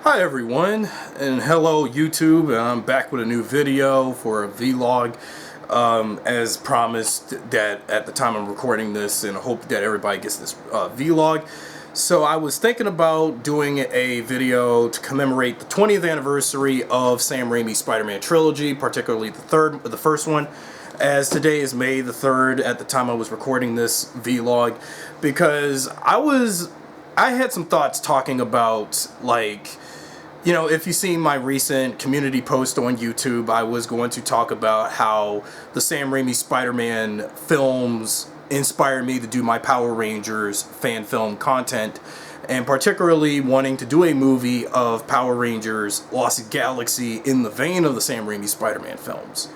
Hi everyone, and hello YouTube. I'm back with a new video for a vlog. As promised, that at the time I'm recording this, and I hope that everybody gets this vlog. So I was thinking about doing a video to commemorate the 20th anniversary of Sam Raimi Spider-Man trilogy, particularly the first one, as today is May the 3rd at the time I was recording this vlog, because I had some thoughts talking about, like, you know, if you've seen my recent community post on YouTube, I was going to talk about how the Sam Raimi Spider-Man films inspired me to do my Power Rangers fan film content, and particularly wanting to do a movie of Power Rangers Lost Galaxy in the vein of the Sam Raimi Spider-Man films.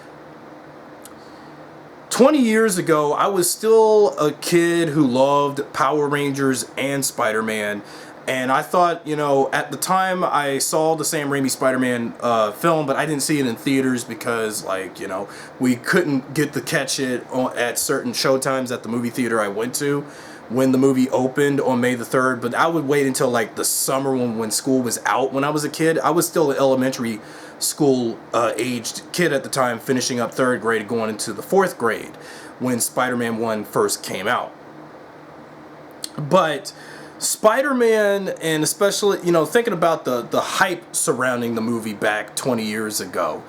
20 years ago, I was still a kid who loved Power Rangers and Spider-Man. And I thought, you know, at the time I saw the Sam Raimi Spider-Man film, but I didn't see it in theaters because, like, you know, we couldn't get to catch it at certain showtimes at the movie theater I went to when the movie opened on May the 3rd. But I would wait until, like, the summer when school was out when I was a kid. I was still an elementary school aged kid at the time, finishing up 3rd grade, going into the 4th grade when Spider-Man 1 first came out. But Spider-Man, and especially, you know, thinking about the hype surrounding the movie back 20 years ago,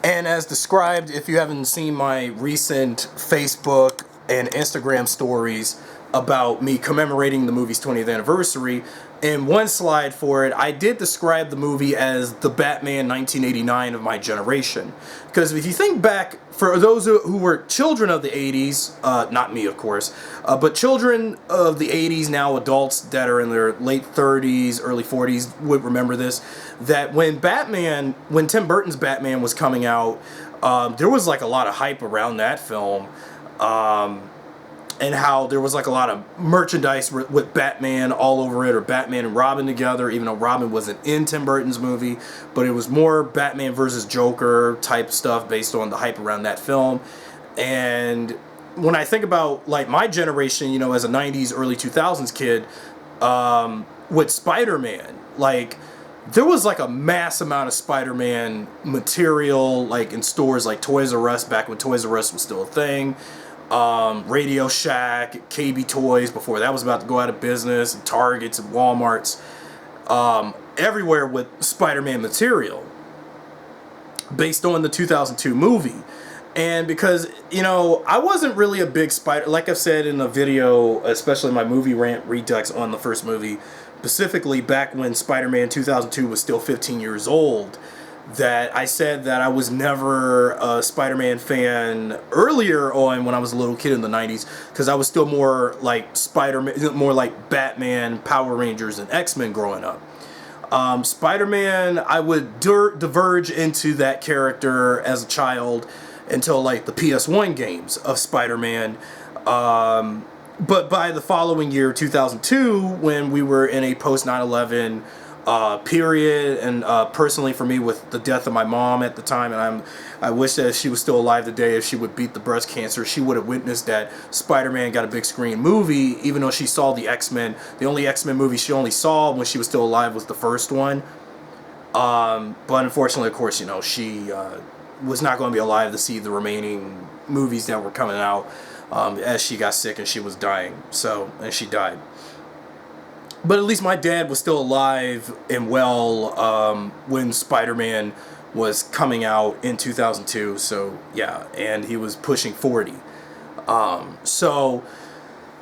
and as described, if you haven't seen my recent Facebook and Instagram stories about me commemorating the movie's 20th anniversary, in one slide for it, I did describe the movie as the Batman 1989 of my generation. Because if you think back, for those who were children of the 80s, not me of course, but children of the 80s, now adults that are in their late 30s, early 40s would remember this, that when Tim Burton's Batman was coming out, there was like a lot of hype around that film. And how there was like a lot of merchandise with Batman all over it, or Batman and Robin together, even though Robin wasn't in Tim Burton's movie, but it was more Batman versus Joker type stuff based on the hype around that film. And when I think about, like, my generation, you know, as a 90s, early 2000s kid, with Spider-Man, like, there was like a mass amount of Spider-Man material, like, in stores like Toys R Us, back when Toys R Us was still a thing. Radio Shack, KB Toys, before that was about to go out of business, and Targets and Walmarts, everywhere with Spider-Man material based on the 2002 movie. And because, you know, I wasn't really a big like I've said in a video, especially my movie rant redux on the first movie, specifically back when Spider-Man 2002 was still 15 years old, that I said that I was never a Spider-Man fan earlier on when I was a little kid in the 90s, because I was still more like Spider-Man, more like Batman, Power Rangers, and X-Men growing up. Spider-Man, I would diverge into that character as a child until, like, the PS1 games of Spider-Man. But by the following year, 2002, when we were in a post 9/11 period, and personally for me, with the death of my mom at the time, and I wish that if she was still alive today, if she would beat the breast cancer, she would have witnessed that Spider-Man got a big screen movie, even though she saw the X-Men. The only X-Men movie she only saw when she was still alive was the first one. But unfortunately, of course, you know, she was not going to be alive to see the remaining movies that were coming out, as she got sick and she was dying. And she died. But at least my dad was still alive and well when Spider-Man was coming out in 2002. So, yeah, and he was pushing 40. So,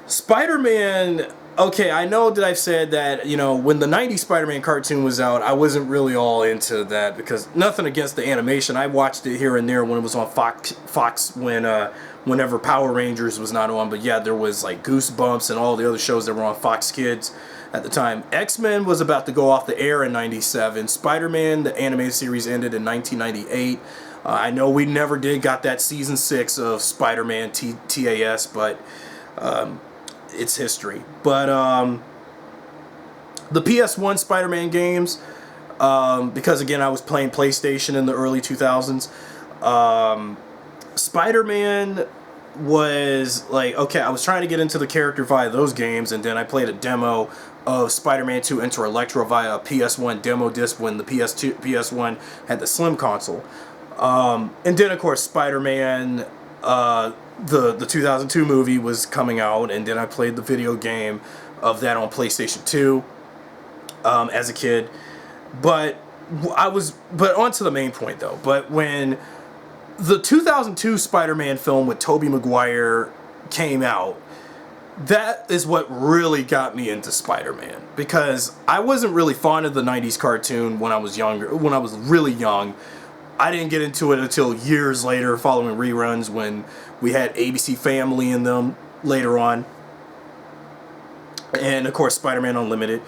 Spider-Man, okay, I know that I've said that, you know, when the 90s Spider-Man cartoon was out, I wasn't really all into that, because nothing against the animation. I watched it here and there when it was on Fox whenever Power Rangers was not on. But yeah, there was like Goosebumps and all the other shows that were on Fox Kids at the time. X-Men was about to go off the air in 97. Spider-Man, the animated series, ended in 1998. I know we never got that season 6 of Spider-Man TAS, but it's history. But the PS1 Spider-Man games, because again I was playing PlayStation in the early 2000s, Spider-Man was like, okay, I was trying to get into the character via those games, and then I played a demo of Spider-Man 2 Enter Electro via a PS1 demo disc when the PS1 had the Slim console. And then, of course, Spider-Man, the 2002 movie was coming out, and then I played the video game of that on PlayStation 2 as a kid. But on to the main point, though. But when the 2002 Spider-Man film with Tobey Maguire came out, that is what really got me into Spider-Man, because I wasn't really fond of the 90s cartoon when I was younger, when I was really young. I didn't get into it until years later, following reruns when we had ABC Family in them later on. And of course, Spider-Man Unlimited.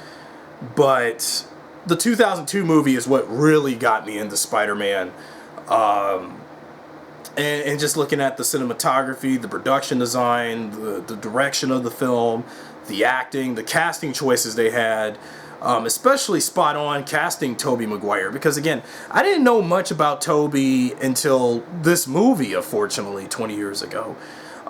But the 2002 movie is what really got me into Spider-Man. And just looking at the cinematography, the production design, the direction of the film, the acting, the casting choices they had, especially spot on casting Tobey Maguire. Because again, I didn't know much about Tobey until this movie, unfortunately, 20 years ago.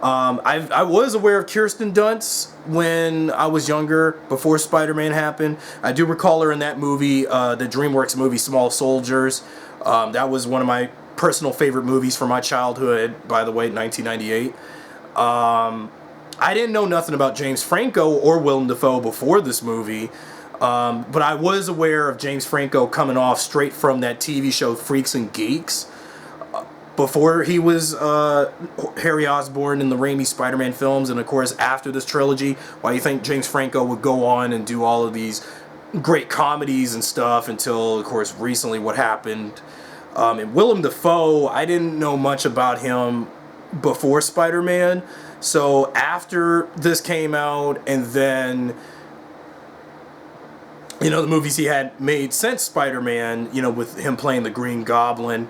I was aware of Kirsten Dunst when I was younger, before Spider-Man happened. I do recall her in that movie, the DreamWorks movie Small Soldiers. That was one of my personal favorite movies from my childhood, by the way, 1998. I didn't know nothing about James Franco or Willem Dafoe before this movie, but I was aware of James Franco coming off straight from that TV show Freaks and Geeks, before he was Harry Osborn in the Raimi Spider-Man films, and of course after this trilogy. Why do you think James Franco would go on and do all of these great comedies and stuff until, of course, recently what happened? And Willem Dafoe, I didn't know much about him before Spider-Man. So after this came out, and then, you know, the movies he had made since Spider-Man, you know, with him playing the Green Goblin.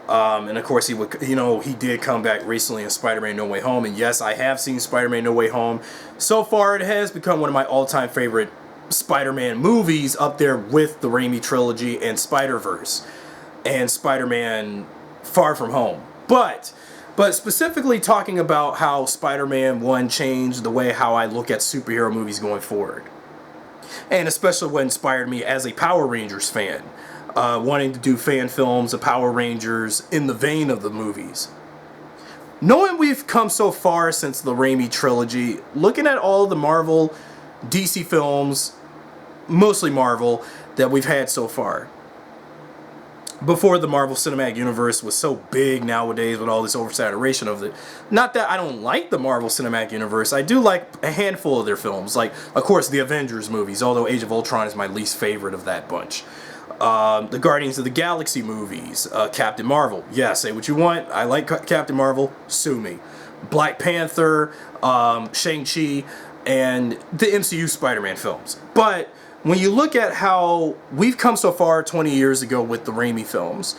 And of course he would, you know, he did come back recently in Spider-Man No Way Home. And yes, I have seen Spider-Man No Way Home. So far it has become one of my all-time favorite Spider-Man movies, up there with the Raimi trilogy and Spider-Verse and Spider-Man Far From Home. But specifically talking about how Spider-Man 1 changed the way how I look at superhero movies going forward. And especially what inspired me as a Power Rangers fan, wanting to do fan films of Power Rangers in the vein of the movies. Knowing we've come so far since the Raimi trilogy, looking at all the Marvel, DC films, mostly Marvel, that we've had so far, before the Marvel Cinematic Universe was so big nowadays with all this oversaturation of it. Not that I don't like the Marvel Cinematic Universe. I do like a handful of their films. Like, of course, the Avengers movies, although Age of Ultron is my least favorite of that bunch. The Guardians of the Galaxy movies. Captain Marvel. Yeah, say what you want. I like Captain Marvel. Sue me. Black Panther, Shang-Chi, and the MCU Spider-Man films. But when you look at how we've come so far 20 years ago with the Raimi films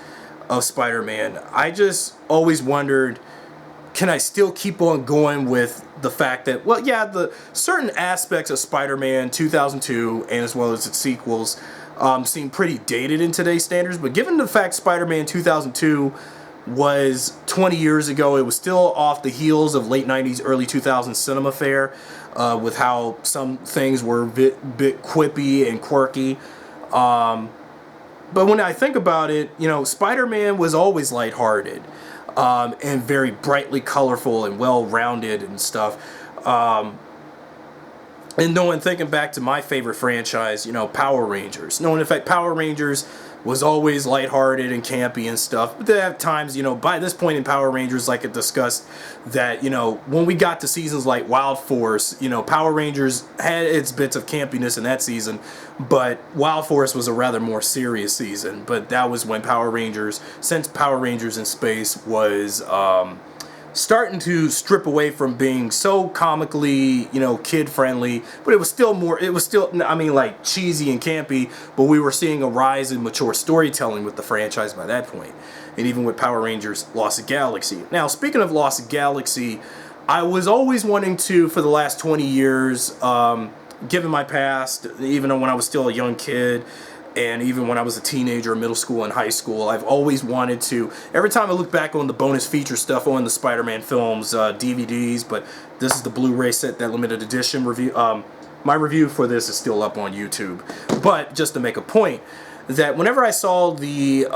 of Spider-Man, I just always wondered, can I still keep on going with the fact that, well, yeah, the certain aspects of Spider-Man 2002 and as well as its sequels seem pretty dated in today's standards, but given the fact Spider-Man 2002 was 20 years ago, it was still off the heels of late 90s, early 2000s cinema fare, with how some things were a bit quippy and quirky. But when I think about it, you know, Spider-Man was always lighthearted, and very brightly colorful and well-rounded and stuff. And knowing, thinking back to my favorite franchise, you know, Power Rangers. Knowing, in fact, Power Rangers was always lighthearted and campy and stuff. But there have times, you know, by this point in Power Rangers, like I discussed, that, you know, when we got to seasons like Wild Force, you know, Power Rangers had its bits of campiness in that season, but Wild Force was a rather more serious season. But that was when Power Rangers, since Power Rangers in Space was starting to strip away from being so comically, you know, kid-friendly, but it was still, I mean, like, cheesy and campy, but we were seeing a rise in mature storytelling with the franchise by that point, and even with Power Rangers Lost Galaxy. Now, speaking of Lost Galaxy, I was always wanting to, for the last 20 years, given my past, even when I was still a young kid, And even when I was a teenager, middle school, and high school, I've always wanted to. Every time I look back on the bonus feature stuff on the Spider-Man films, DVDs, but this is the Blu-ray set, that limited edition review. My review for this is still up on YouTube. But just to make a point, that whenever I saw the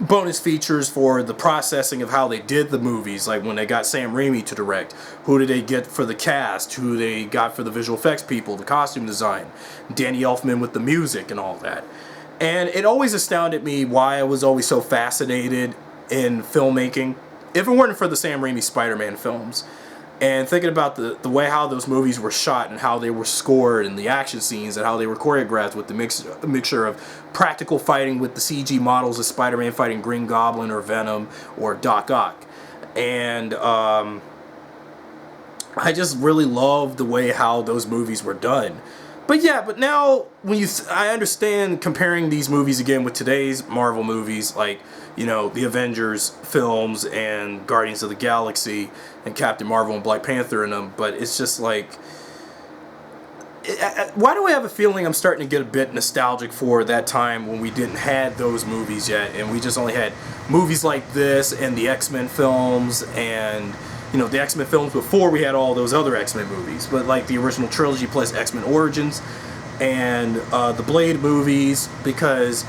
bonus features for the processing of how they did the movies, like when they got Sam Raimi to direct, who did they get for the cast, who they got for the visual effects people, the costume design, Danny Elfman with the music and all that. And it always astounded me why I was always so fascinated in filmmaking, if it weren't for the Sam Raimi Spider-Man films. And thinking about the way how those movies were shot and how they were scored and the action scenes and how they were choreographed with the mixture of practical fighting with the CG models of Spider-Man fighting Green Goblin or Venom or Doc Ock. And I just really loved the way how those movies were done. But yeah, but now when I understand comparing these movies again with today's Marvel movies, like, you know, the Avengers films and Guardians of the Galaxy and Captain Marvel and Black Panther in them, but it's just like, why do I have a feeling I'm starting to get a bit nostalgic for that time when we didn't have those movies yet, and we just only had movies like this and the X-Men films and, you know, the X-Men films before we had all those other X-Men movies, but like the original trilogy plus X-Men Origins and the Blade movies, because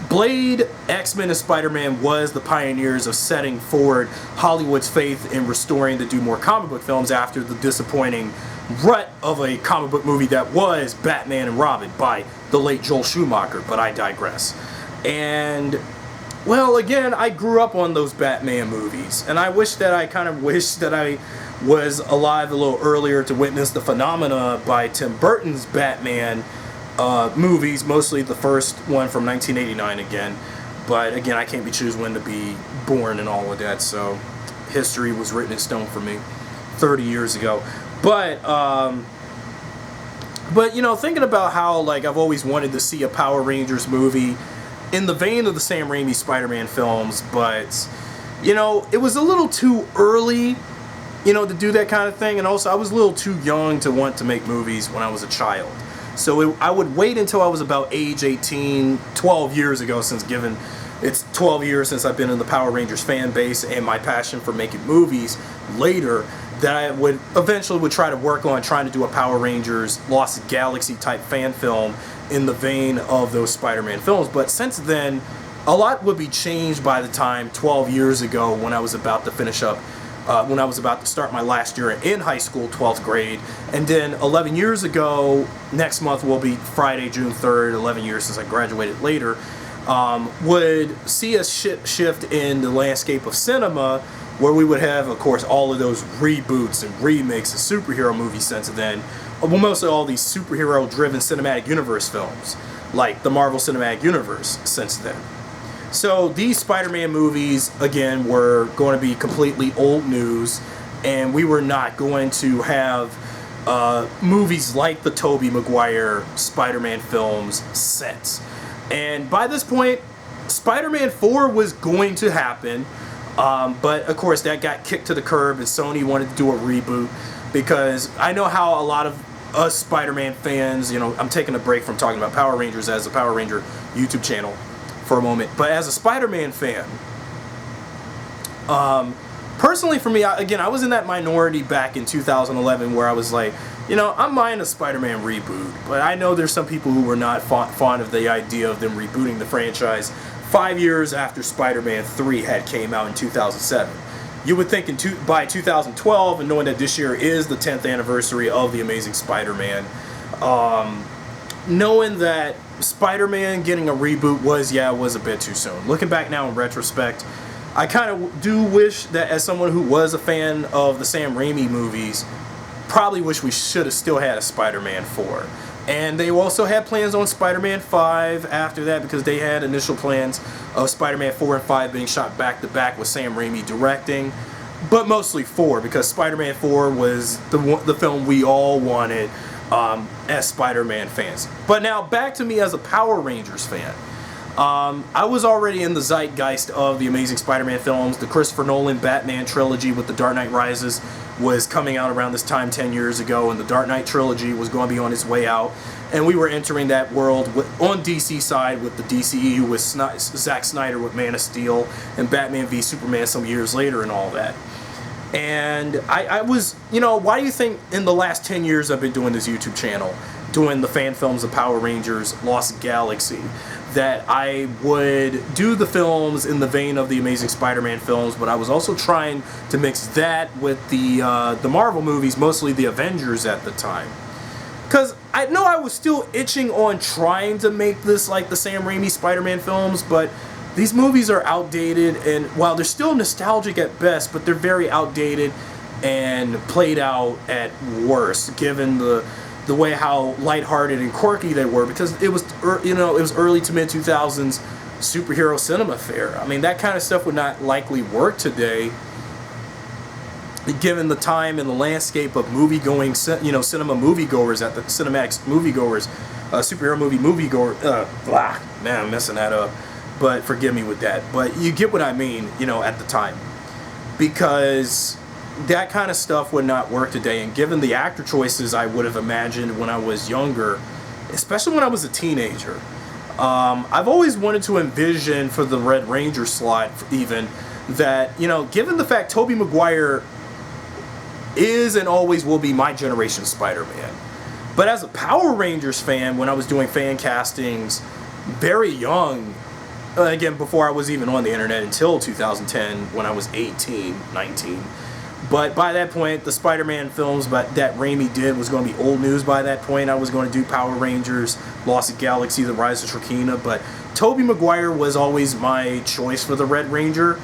Blade, X-Men, and Spider-Man was the pioneers of setting forward Hollywood's faith in restoring to do more comic book films after the disappointing rut of a comic book movie that was Batman and Robin by the late Joel Schumacher, but I digress. And, well, again, I grew up on those Batman movies, and I wish that I was alive a little earlier to witness the phenomena by Tim Burton's Batman movies, mostly the first one from 1989 again. But again, I can't be choosing when to be born and all of that, so history was written in stone for me 30 years ago. But you know, thinking about how, like, I've always wanted to see a Power Rangers movie in the vein of the Sam Raimi Spider-Man films, but, you know, it was a little too early, you know, to do that kind of thing, and also I was a little too young to want to make movies when I was a child. So I would wait until I was about age 18, 12 years ago, since given it's 12 years since I've been in the Power Rangers fan base and my passion for making movies later, that I would eventually try to work on trying to do a Power Rangers Lost Galaxy type fan film in the vein of those Spider-Man films. But since then, a lot would be changed by the time 12 years ago when I was about to finish up when I was about to start my last year in high school, 12th grade. And then 11 years ago, next month will be Friday, June 3rd, 11 years since I graduated later, would see a shift in the landscape of cinema, where we would have, of course, all of those reboots and remakes of superhero movies since then. Well, mostly all these superhero-driven cinematic universe films, like the Marvel Cinematic Universe since then. So these Spider-Man movies, again, were going to be completely old news, and we were not going to have movies like the Tobey Maguire Spider-Man films set. And by this point, Spider-Man 4 was going to happen, but of course that got kicked to the curb, and Sony wanted to do a reboot, because I know how a lot of us Spider-Man fans, you know, I'm taking a break from talking about Power Rangers as a Power Ranger YouTube channel for a moment, but as a Spider-Man fan, personally for me, I was in that minority back in 2011 where I was like, you know, I'm mind a Spider-Man reboot, but I know there's some people who were not fond of the idea of them rebooting the franchise 5 years after Spider-Man 3 had came out in 2007. You would think by 2012, and knowing that this year is the 10th anniversary of The Amazing Spider-Man, knowing that Spider-Man getting a reboot was a bit too soon. Looking back now in retrospect, I kind of do wish that, as someone who was a fan of the Sam Raimi movies, probably wish we should have still had a Spider-Man 4. And they also had plans on Spider-Man 5 after that, because they had initial plans of Spider-Man 4 and 5 being shot back-to-back with Sam Raimi directing. But mostly 4, because Spider-Man 4 was the film we all wanted as Spider-Man fans. But now back to me as a Power Rangers fan. I was already in the zeitgeist of the Amazing Spider-Man films, the Christopher Nolan Batman trilogy with The Dark Knight Rises, was coming out around this time 10 years ago, and the Dark Knight trilogy was going to be on its way out. And we were entering that world on DC side with the DCEU with Zack Snyder with Man of Steel and Batman v Superman some years later and all that. And I was, why do you think in the last 10 years I've been doing this YouTube channel, doing the fan films of Power Rangers Lost Galaxy, that I would do the films in the vein of the Amazing Spider-Man films, but I was also trying to mix that with the Marvel movies, mostly the Avengers at the time. Because I know I was still itching on trying to make this like the Sam Raimi Spider-Man films, but these movies are outdated, and while they're still nostalgic at best, but they're very outdated and played out at worst, given the way how lighthearted and quirky they were, because it was early to mid 2000s superhero cinema fare. I mean, that kind of stuff would not likely work today, given the time and the landscape of movie-going, cinema moviegoers at the Cinemax moviegoers, superhero movie moviegoer. Man, I'm messing that up. But forgive me with that. But you get what I mean, at the time, because that kind of stuff would not work today. And given the actor choices I would have imagined when I was younger, especially when I was a teenager, I've always wanted to envision for the Red Ranger slot, even that given the fact Tobey Maguire is and always will be my generation Spider-Man. But as a Power Rangers fan, when I was doing fan castings very young, again, before I was even on the internet until 2010, when I was 18, 19. But by that point, the Spider-Man films that Raimi did was going to be old news by that point. I was going to do Power Rangers, Lost Galaxy, The Rise of Shrekina, but Tobey Maguire was always my choice for the Red Ranger.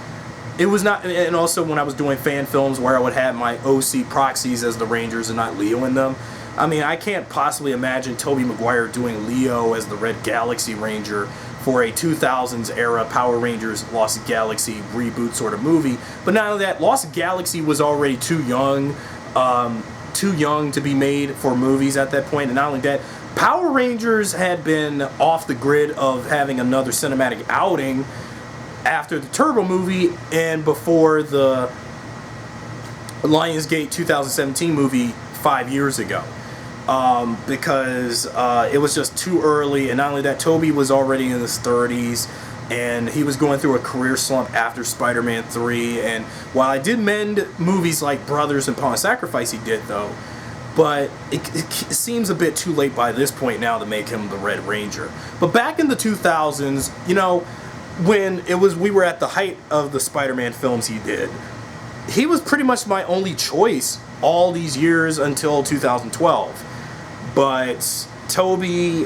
It was not, and also when I was doing fan films where I would have my OC proxies as the Rangers and not Leo in them. I mean, I can't possibly imagine Tobey Maguire doing Leo as the Red Galaxy Ranger for a 2000s era Power Rangers Lost Galaxy reboot sort of movie. But not only that, Lost Galaxy was already too young to be made for movies at that point. And not only that, Power Rangers had been off the grid of having another cinematic outing after the Turbo movie and before the Lionsgate 2017 movie 5 years ago. Because it was just too early, and not only that, Tobey was already in his 30s, and he was going through a career slump after Spider-Man 3, and while I did mend movies like Brothers and Pawn Sacrifice, he did though, but it seems a bit too late by this point now to make him the Red Ranger. But back in the 2000s, when we were at the height of the Spider-Man films he did, he was pretty much my only choice all these years until 2012. But Tobey,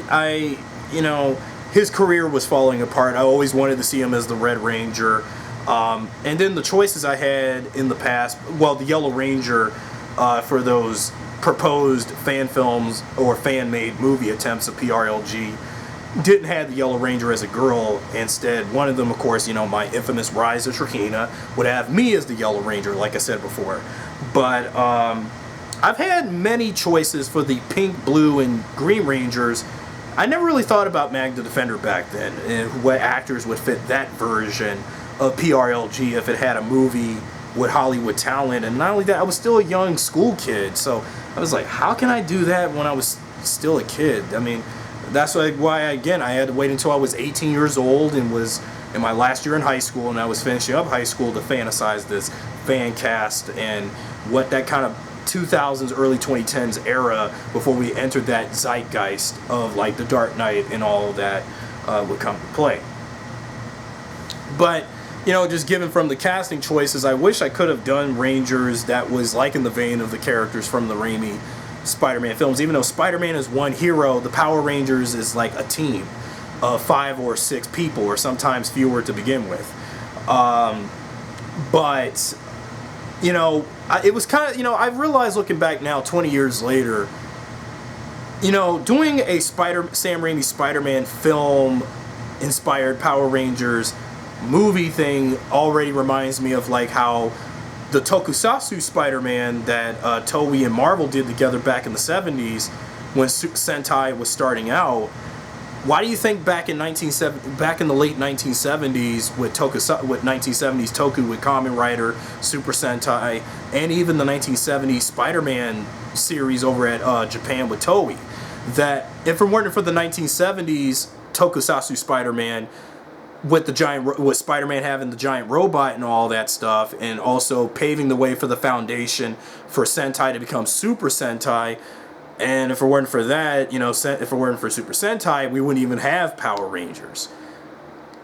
his career was falling apart. I always wanted to see him as the Red Ranger. And then the choices I had in the past, the Yellow Ranger for those proposed fan films or fan-made movie attempts of PRLG, didn't have the Yellow Ranger as a girl. Instead, one of them, of course, my infamous Rise of Shrekina, would have me as the Yellow Ranger, like I said before. But I've had many choices for the pink, blue, and green Rangers. I never really thought about Mag the Defender back then, and what actors would fit that version of PRLG if it had a movie with Hollywood talent. And not only that, I was still a young school kid, so I was like, how can I do that when I was still a kid? I mean, that's why again, I had to wait until I was 18 years old and was in my last year in high school, and I was finishing up high school to fantasize this fan cast and what that kind of 2000s, early 2010s era before we entered that zeitgeist of like the Dark Knight and all of that would come to play. But just given from the casting choices, I wish I could have done Rangers that was like in the vein of the characters from the Raimi Spider-Man films. Even though Spider-Man is one hero, the Power Rangers is like a team of 5 or 6 people, or sometimes fewer to begin with. But it was kind of, I realized looking back now, 20 years later, doing a Sam Raimi Spider-Man film inspired Power Rangers movie thing already reminds me of like how the Tokusatsu Spider-Man that Toei and Marvel did together back in the 70s when Sentai was starting out. Why do you think back in the late 1970s with 1970s Toku with Kamen Rider, Super Sentai, and even the 1970s Spider-Man series over at Japan with Toei, that if it weren't for the 1970s Tokusatsu Spider-Man with Spider-Man having the giant robot and all that stuff, and also paving the way for the foundation for Sentai to become Super Sentai. And if it weren't for that, if it weren't for Super Sentai, we wouldn't even have Power Rangers.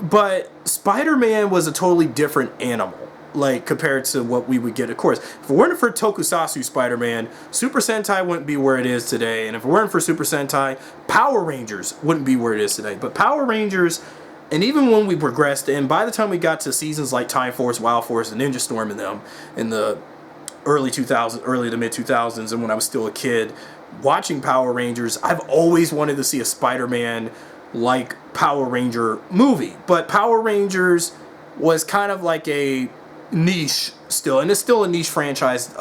But Spider-Man was a totally different animal, like, compared to what we would get. Of course, if it weren't for Tokusatsu Spider-Man, Super Sentai wouldn't be where it is today. And if it weren't for Super Sentai, Power Rangers wouldn't be where it is today. But Power Rangers, and even when we progressed, and by the time we got to seasons like Time Force, Wild Force, and Ninja Storm in them, in the early to mid 2000s, and when I was still a kid, watching Power Rangers, I've always wanted to see a Spider-Man like Power Ranger movie. But Power Rangers was kind of like a niche still, and it's still a niche franchise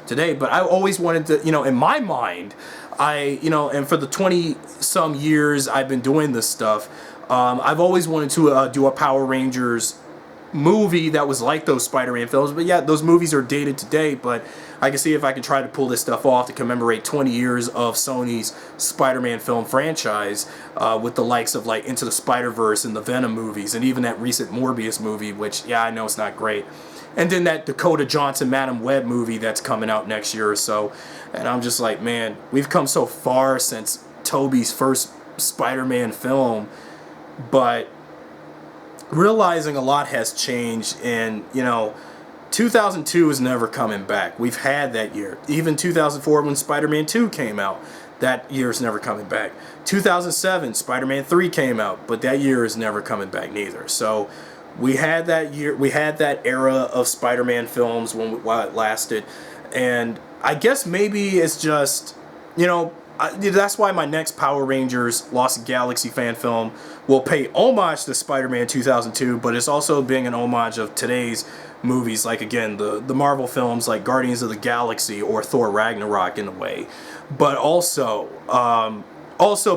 today, but I always wanted to, in my mind, and for the 20 some years I've been doing this stuff, I've always wanted to do a Power Rangers movie that was like those Spider-Man films. But yeah, those movies are dated today, but I can see if I can try to pull this stuff off to commemorate 20 years of Sony's Spider-Man film franchise, with the likes of like Into the Spider-Verse and the Venom movies, and even that recent Morbius movie, which, yeah, I know it's not great. And then that Dakota Johnson Madam Web movie that's coming out next year or so. And I'm just like, man, we've come so far since Tobey's first Spider-Man film, but realizing a lot has changed, and 2002 is never coming back. We've had that year. Even 2004 when Spider-Man 2 came out, that year is never coming back. 2007 Spider-Man 3 came out, but that year is never coming back neither. So we had that year, we had that era of Spider-Man films while it lasted, and I guess maybe it's just, that's why my next Power Rangers Lost Galaxy fan film will pay homage to Spider-Man 2002, but it's also being an homage of today's movies, like, again, the Marvel films like Guardians of the Galaxy or Thor Ragnarok in a way, but also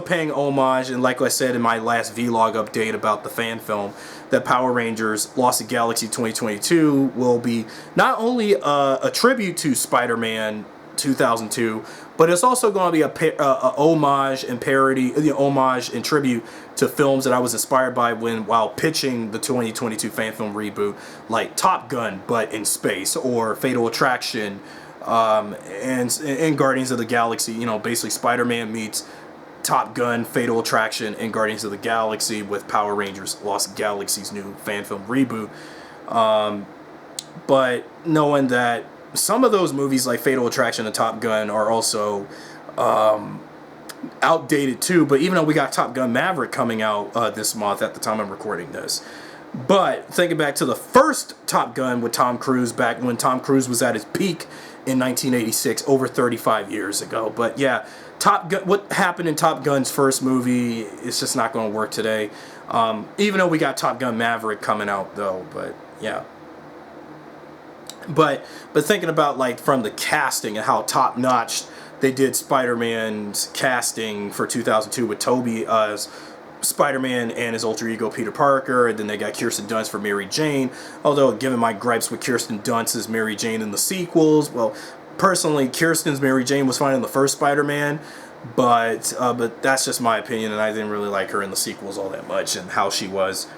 paying homage, and like I said in my last vlog update about the fan film, that Power Rangers Lost Galaxy 2022 will be not only a tribute to Spider-Man 2002, but it's also going to be a homage and parody, homage and tribute to films that I was inspired by while pitching the 2022 fan film reboot, like Top Gun but in space, or Fatal Attraction, and Guardians of the Galaxy. Basically Spider-Man meets Top Gun, Fatal Attraction, and Guardians of the Galaxy with Power Rangers Lost Galaxy's new fan film reboot. But knowing that some of those movies like Fatal Attraction and Top Gun are also outdated too, but even though we got Top Gun Maverick coming out this month at the time I'm recording this. But thinking back to the first Top Gun with Tom Cruise, back when Tom Cruise was at his peak in 1986, over 35 years ago. But yeah, Top Gun, what happened in Top Gun's first movie, it's just not going to work today. Even though we got Top Gun Maverick coming out though, but yeah. But thinking about, like, from the casting and how top notch they did Spider-Man's casting for 2002 with Tobey as Spider-Man and his alter ego Peter Parker, and then they got Kirsten Dunst for Mary Jane. Although, given my gripes with Kirsten Dunst as Mary Jane in the sequels, well, personally, Kirsten's Mary Jane was fine in the first Spider-Man, but that's just my opinion, and I didn't really like her in the sequels all that much and how she was.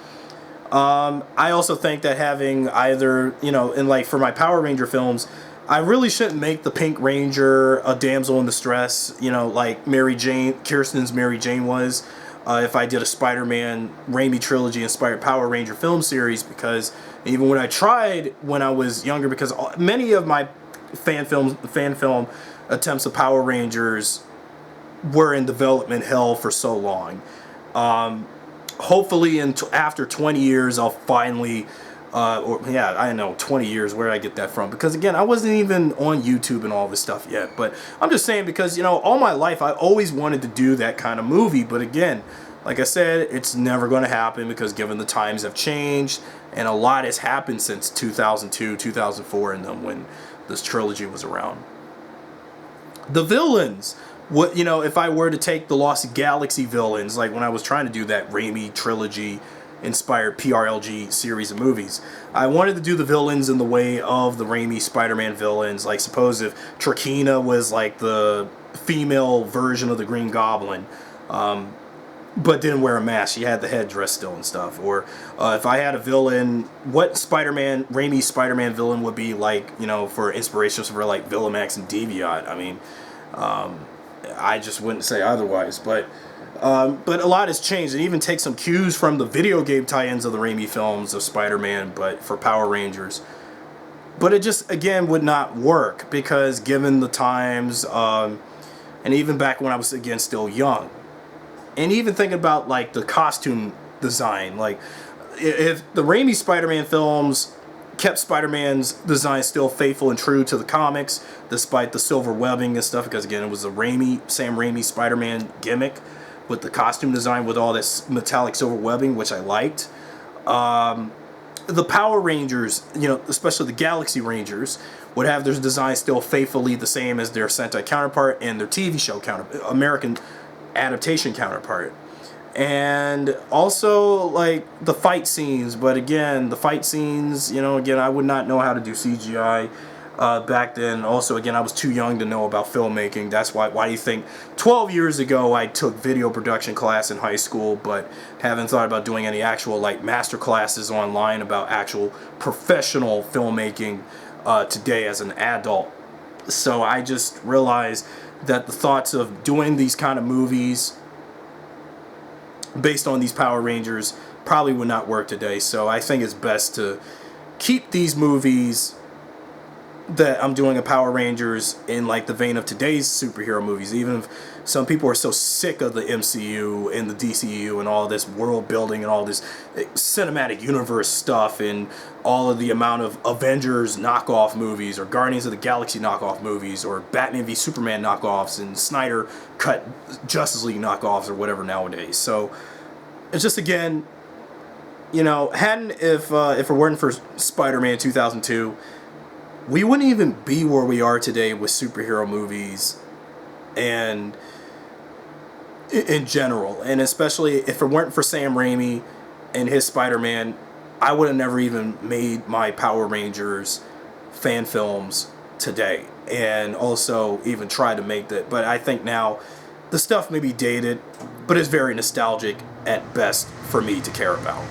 I also think that having either, and like for my Power Ranger films, I really shouldn't make the Pink Ranger a damsel in distress, like Mary Jane, Kirsten's Mary Jane was, if I did a Spider-Man Raimi trilogy inspired Power Ranger film series, because even when I tried when I was younger, because many of my fan film attempts of Power Rangers were in development hell for so long. Hopefully after 20 years I'll finally I know, 20 years, where did I get that from? Because again, I wasn't even on YouTube and all this stuff yet, but I'm just saying, because all my life I always wanted to do that kind of movie, but again, like I said, it's never going to happen, because given the times have changed and a lot has happened since 2002, 2004 and then when this trilogy was around. The villains. what, you know, if I were to take the Lost Galaxy villains, like when I was trying to do that Raimi trilogy inspired PRLG series of movies, I wanted to do the villains in the way of the Raimi Spider-Man villains. Like, suppose if Trakina was like the female version of the Green Goblin, but didn't wear a mask. She had the headdress still and stuff. Or if I had a villain, what Spider-Man, Raimi Spider-Man villain would be like, you know, for inspirations for like Villamax and Deviant. I mean, I just wouldn't say otherwise. But a lot has changed. And even take some cues from the video game tie-ins of the Raimi films of Spider-Man, but for Power Rangers. But it just, again, would not work because given the times, and even back when I was, again, still young. And even thinking about, like, the costume design. Like, if the Raimi Spider-Man films kept Spider-Man's design still faithful and true to the comics, despite the silver webbing and stuff, because, again, it was a Sam Raimi Spider-Man gimmick with the costume design with all this metallic silver webbing, which I liked. The Power Rangers, you know, especially the Galaxy Rangers, would have their design still faithfully the same as their Sentai counterpart and their TV show American adaptation counterpart. And also, like, the fight scenes. But again, the fight scenes, you know, again, I would not know how to do CGI back then. Also, again, I was too young to know about filmmaking. That's why do you think 12 years ago I took video production class in high school, but haven't thought about doing any actual, like, master classes online about actual professional filmmaking today as an adult. So I just realized that the thoughts of doing these kind of movies based on these Power Rangers probably would not work today. So I think it's best to keep these movies that I'm doing a Power Rangers in like the vein of today's superhero movies, even if some people are so sick of the MCU and the DCU and all this world building and all this cinematic universe stuff and all of the amount of Avengers knockoff movies or Guardians of the Galaxy knockoff movies or Batman v Superman knockoffs and Snyder cut Justice League knockoffs or whatever nowadays. So it's just, again, you know, if it weren't for Spider-Man 2002, we wouldn't even be where we are today with superhero movies and in general. And especially if it weren't for Sam Raimi and his Spider-Man, I would have never even made my Power Rangers fan films today. And also even tried to make that. But I think now the stuff may be dated, but it's very nostalgic at best for me to care about.